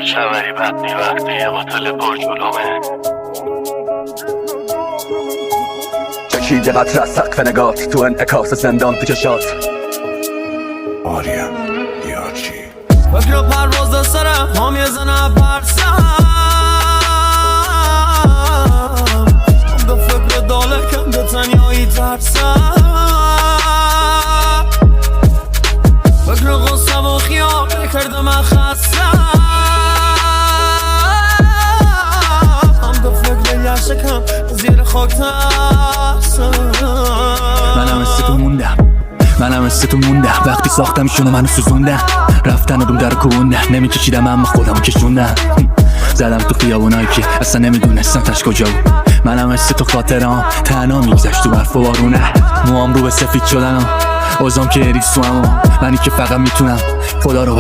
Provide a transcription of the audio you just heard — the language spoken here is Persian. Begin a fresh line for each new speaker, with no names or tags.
میشم ولی وقتی یه قاتل پرجلومه
چکیده قطر از سقف نگات تو انعکاس زندان تو چشات
آریم یارچی
فکر پرواز سرم هم یه زنه برسم هم به فکر دالکم به تنیایی ترسم فکر غصم و خیال کرده من خستم هم به فکر یشکم زیر خاک ترسم
منم مثل تو موندم وقتی ساختم شونو منو سوزوندم رفتن و دوم در کوندم نمیکشیدم اما خودمو کشوندم زدم تو خیابونایی که اصلا نمیدونستم تش کجا بود منم مثل تو خاطرام تنها میگذشت تو برف و بارونه موام رو به سفید شدن و اوزام که ریسو منی که فقط میتونم خدا رو